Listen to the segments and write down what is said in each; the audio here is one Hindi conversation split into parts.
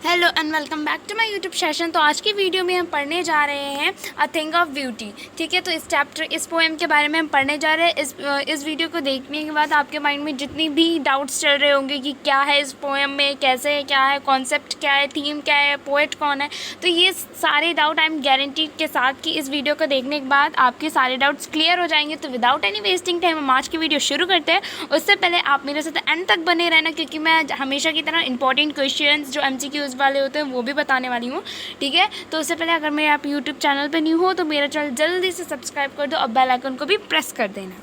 Hello and welcome back to my YouTube session. तो आज की वीडियो में हम पढ़ने जा रहे हैं अ थिंग ऑफ ब्यूटी। ठीक है, तो इस पोएम के बारे में हम पढ़ने जा रहे हैं। इस वीडियो को देखने के बाद आपके माइंड में जितनी भी डाउट्स चल रहे होंगे कि क्या है इस पोएम में, कैसे है, क्या है कॉन्सेप्ट, क्या है थीम, क्या है पोएट कौन है, तो ये सारे डाउट आई एम गारंटीड के साथ कि इस वीडियो को देखने के बाद आपके सारे डाउट्स क्लियर हो जाएंगे। तो विदाउट एनी वेस्टिंग टाइम हम आज की वीडियो शुरू करते हैं। उससे पहले आप मेरे साथ एंड तक बने रहना, क्योंकि मैं हमेशा की तरह इंपॉर्टेंट क्वेश्चंस जो MCQs वाले होते हैं वो भी बताने वाली हूँ। ठीक है, तो उससे पहले अगर मैं आप यूट्यूब चैनल पे न्यू हो तो मेरा चैनल जल्दी से सब्सक्राइब कर दो और बेल आइकन को भी प्रेस कर देना।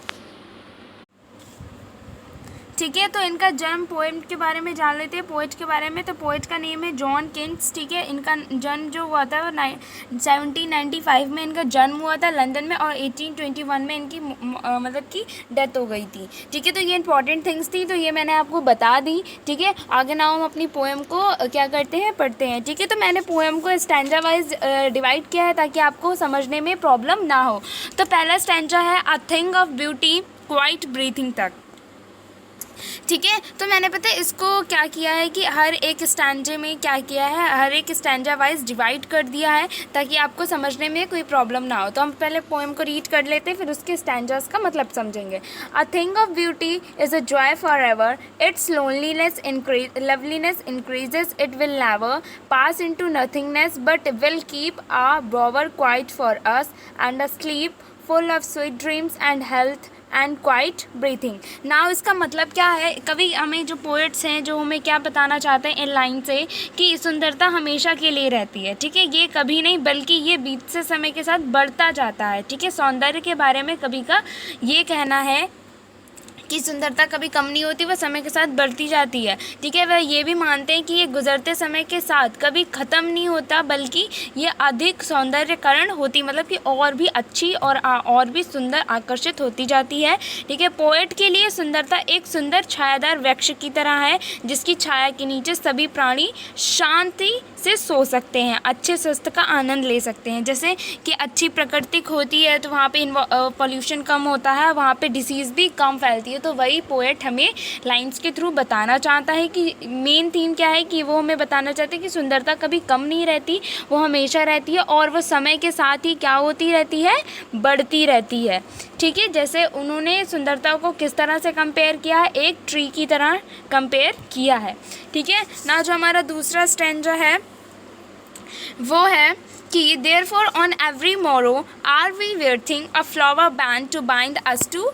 ठीक है, तो इनका जन्म, पोएम के बारे में जान लेते हैं, पोएट के बारे में। तो पोएट का नेम है जॉन केन्स। ठीक है, इनका जन्म जो हुआ था वो 1795 में इनका जन्म हुआ था लंदन में, और 1821 में इनकी मतलब कि डेथ हो गई थी। ठीक है, तो ये इंपॉर्टेंट थिंग्स थी, तो ये मैंने आपको बता दी। ठीक है, आगे ना हम अपनी पोएम को क्या करते हैं, पढ़ते हैं। ठीक है, तो मैंने पोएम को स्टैंजा वाइज डिवाइड किया है ताकि आपको समझने में प्रॉब्लम ना हो। तो पहला स्टैंजा है a thing of beauty quite breathing तक। ठीक है, तो मैंने पता है इसको क्या किया है कि हर एक स्टैंजे में क्या किया है, हर एक स्टैंजा वाइज डिवाइड कर दिया है ताकि आपको समझने में कोई प्रॉब्लम ना हो। तो हम पहले पोएम को रीड कर लेते हैं, फिर उसके स्टैंजास का मतलब समझेंगे। A thing of beauty is a joy for ever, it's loveliness increases, it will never pass into nothingness but will keep a bower quiet for us and a sleep full of sweet dreams and health and quite breathing. Now इसका मतलब क्या है, कवि हमें जो पोएट्स हैं जो हमें क्या बताना चाहते हैं इन लाइन से कि सुंदरता हमेशा के लिए रहती है। ठीक है, ये कभी नहीं बल्कि ये बीतते समय के साथ बढ़ता जाता है। ठीक है, सौंदर्य के बारे में कवि का ये कहना है कि सुंदरता कभी कम नहीं होती, वह समय के साथ बढ़ती जाती है। ठीक है, वह ये भी मानते हैं कि ये गुजरते समय के साथ कभी ख़त्म नहीं होता बल्कि ये अधिक सौंदर्यकरण होती, मतलब कि और भी अच्छी और भी सुंदर आकर्षित होती जाती है। ठीक है, पोएट के लिए सुंदरता एक सुंदर छायादार वृक्ष की तरह है जिसकी छाया के नीचे सभी प्राणी शांति से सो सकते हैं, अच्छे स्वास्थ्य का आनंद ले सकते हैं। जैसे कि अच्छी प्रकृति होती है तो वहाँ पे पॉल्यूशन कम होता है, वहाँ पे डिसीज़ भी कम फैलती है। तो वही पोएट हमें लाइंस के थ्रू बताना चाहता है कि मेन थीम क्या है, कि वो हमें बताना चाहते हैं कि सुंदरता कभी कम नहीं रहती, वो हमेशा रहती है और वो समय के साथ ही क्या होती रहती है, बढ़ती रहती है। ठीक है, जैसे उन्होंने सुंदरता को किस तरह से कंपेयर किया है, एक ट्री की तरह कंपेयर किया है। ठीक है ना, जो हमारा दूसरा स्टैंजा है वो है कि therefore on every morrow are we waiting a flower band to bind us to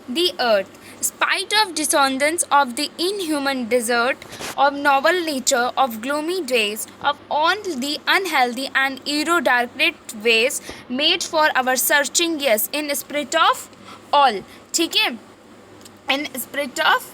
the earth, spite of dissonance of the inhuman desert, of novel nature, of gloomy days, of all the unhealthy and darkened ways made for our searching, yes, in spirit of all. ठीक है, in spirit of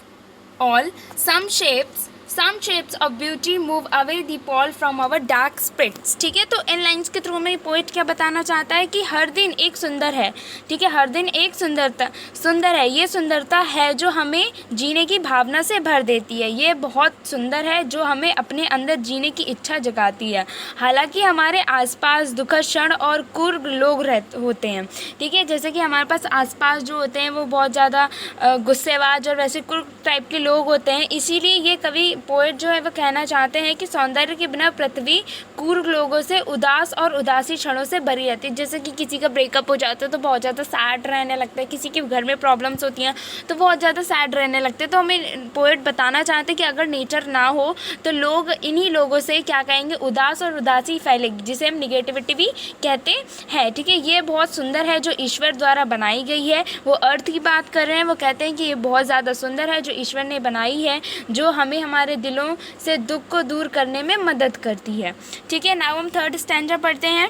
all, some shapes of beauty move away the pall from our dark spirits। ठीक है, तो इन लाइंस के थ्रू में पोएट क्या बताना चाहता है कि हर दिन एक सुंदर है। ठीक है, हर दिन एक सुंदर है, ये सुंदरता है जो हमें जीने की भावना से भर देती है, ये बहुत सुंदर है जो हमें अपने अंदर जीने की इच्छा जगाती है। हालांकि हमारे आसपास दुखद क्षण और क्रूर लोग होते हैं। ठीक है, जैसे कि हमारे पास आसपास जो होते हैं वो बहुत ज़्यादा गुस्सेबाज और वैसे क्रूर टाइप के लोग होते हैं, इसीलिए ये कवि पोएट जो है वो कहना चाहते हैं कि सौंदर्य के बिना पृथ्वी क्रूर लोगों से उदास और उदासी क्षणों से भरी रहती है। जैसे कि किसी का ब्रेकअप हो जाता है तो बहुत ज़्यादा सैड रहने लगता है, किसी के घर में प्रॉब्लम्स होती हैं तो बहुत ज़्यादा सैड रहने लगते हैं। तो हमें पोएट बताना चाहते हैं कि अगर नेचर ना हो तो लोग इन्हीं लोगों से क्या कहेंगे, उदास और उदासी फैलेगी, जिसे हम निगेटिविटी भी कहते हैं। ठीक है, ये बहुत सुंदर है जो ईश्वर द्वारा बनाई गई है। वो अर्थ की बात कर रहे हैं, वो कहते हैं कि ये बहुत ज़्यादा सुंदर है जो ईश्वर ने बनाई है, जो हमें हमारे दिलों से दुख को दूर करने में मदद करती है। ठीक है, नाउ हम थर्ड स्टैंजा पढ़ते हैं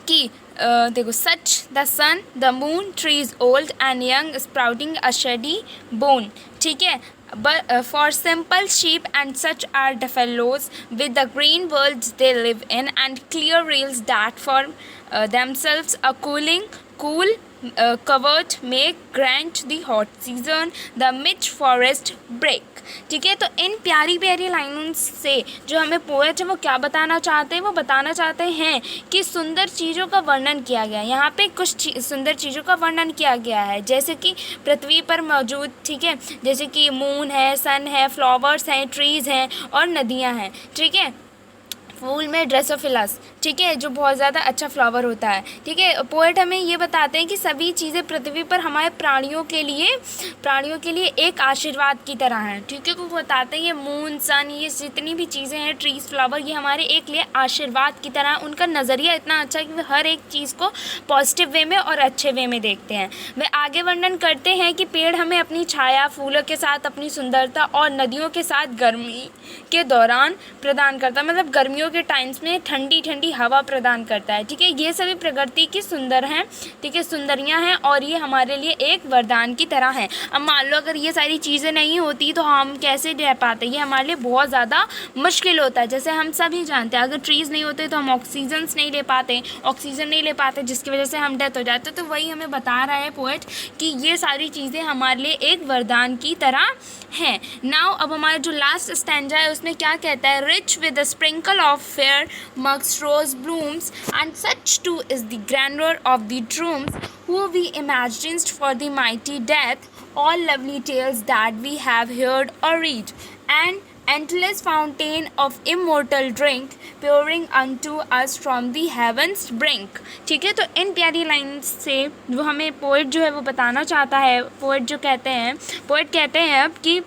कि देखो, such the sun the moon trees old and young sprouting a shady bone. ठीक है, but for simple sheep and such are the fellows with the green worlds they live in and clear reels that for themselves a cool covert make grant the hot season the mitch forest break. ठीक है, तो इन प्यारी प्यारी लाइनों से जो हमें पोएट है वो क्या बताना चाहते हैं, वो बताना चाहते हैं कि सुंदर चीज़ों का वर्णन किया गया है। यहाँ पे कुछ सुंदर चीज़ों का वर्णन किया गया है, जैसे कि पृथ्वी पर मौजूद, ठीक है, जैसे कि मून है, सन है, फ्लावर्स हैं, ट्रीज़ हैं और नदियाँ हैं। ठीक है, फूल में ड्रेसोफिलस, ठीक है, जो बहुत ज़्यादा अच्छा फ्लावर होता है। ठीक है, पोएट हमें ये बताते हैं कि सभी चीज़ें पृथ्वी पर हमारे प्राणियों के लिए एक आशीर्वाद की तरह हैं। ठीक है, वो बताते हैं ये मून, सन, ये जितनी भी चीज़ें हैं, ट्रीज, फ्लावर, ये हमारे एक लिए आशीर्वाद की तरह। उनका नज़रिया इतना अच्छा है कि वे हर एक चीज़ को पॉजिटिव वे में और अच्छे वे में देखते हैं। वे आगे वर्णन करते हैं कि पेड़ हमें अपनी छाया, फूलों के साथ अपनी सुंदरता और नदियों के साथ गर्मी के दौरान प्रदान करता है, मतलब गर्मियों के टाइम्स में ठंडी ठंडी हवा प्रदान करता है। ठीक है, ये सभी प्रकृति की सुंदर हैं, ठीक है, सुंदरियां हैं और ये हमारे लिए एक वरदान की तरह है। अब मान लो अगर ये सारी चीज़ें नहीं होती तो हम कैसे रह पाते, ये हमारे लिए बहुत ज़्यादा मुश्किल होता है। जैसे हम सभी जानते हैं अगर ट्रीज़ नहीं होते तो हम ऑक्सीजन नहीं ले पाते जिसकी वजह से हम डेथ हो जाते। तो वही हमें बता रहा है पोएट कि ये सारी चीज़ें हमारे लिए एक वरदान की तरह हैं। नाउ अब हमारा जो लास्ट स्टैंजा है उसमें क्या कहता है, rich with a sprinkle of fair mucks rose blooms and such too is the grandeur of the dreams who we imagined for the mighty death, all lovely tales that we have heard or read, and endless fountain of immortal drink pouring unto us from the heavens brink। ठीक है, तो इन प्यारी लाइन्स से वो हमें पोएट जो है वो बताना चाहता है। पोएट कहते हैं अब कि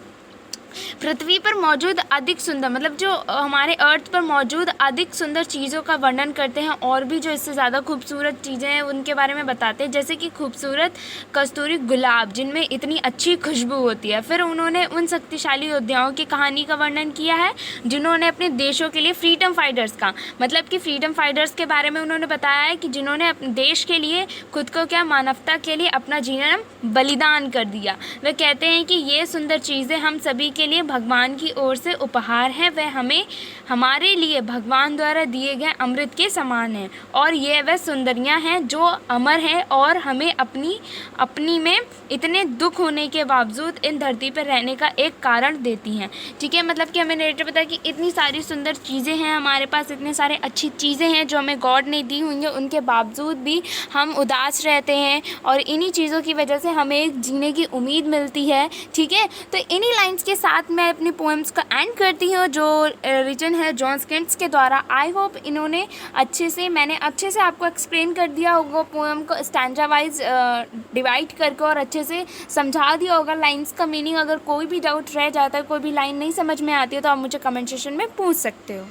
पृथ्वी पर मौजूद अधिक सुंदर, मतलब जो हमारे अर्थ पर मौजूद अधिक सुंदर चीज़ों का वर्णन करते हैं और भी जो इससे ज़्यादा खूबसूरत चीज़ें हैं उनके बारे में बताते हैं, जैसे कि खूबसूरत कस्तूरी गुलाब जिनमें इतनी अच्छी खुशबू होती है। फिर उन्होंने उन शक्तिशाली योद्धाओं की कहानी का वर्णन किया है जिन्होंने अपने देशों के लिए फ्रीडम फाइटर्स का, मतलब कि फ्रीडम फाइटर्स के बारे में उन्होंने बताया है कि जिन्होंने अपने देश के लिए खुद को मानवता के लिए अपना जीवन बलिदान कर दिया। वे कहते हैं कि ये सुंदर चीज़ें हम सभी के लिए भगवान की ओर से उपहार है, वह हमारे लिए भगवान द्वारा दिए गए अमृत के समान है और ये वह सुंदरियां हैं जो अमर हैं और हमें अपनी में इतने दुख होने के बावजूद इन धरती पर रहने का एक कारण देती हैं। ठीक है, मतलब कि हमें नरेटर पता है कि इतनी सारी सुंदर चीज़ें हैं हमारे पास, इतने सारे अच्छी चीज़ें हैं जो हमें गॉड ने दी हुई हैं, उनके बावजूद भी हम उदास रहते हैं और इन्हीं चीज़ों की वजह से हमें एक जीने की उम्मीद मिलती है। ठीक है, तो इन्हीं लाइंस के साथ मैं अपनी पोएम्स का एंड करती हूँ जो रिटन है जॉन केंट्स के द्वारा। आई होप मैंने अच्छे से आपको एक्सप्लेन कर दिया होगा, पोएम को स्टैंजा वाइज डिवाइड करके और अच्छे से समझा दिया होगा लाइंस का मीनिंग। अगर कोई भी डाउट रह जाता है, कोई भी लाइन नहीं समझ में आती है तो आप मुझे कमेंट सेक्शन में पूछ सकते हो।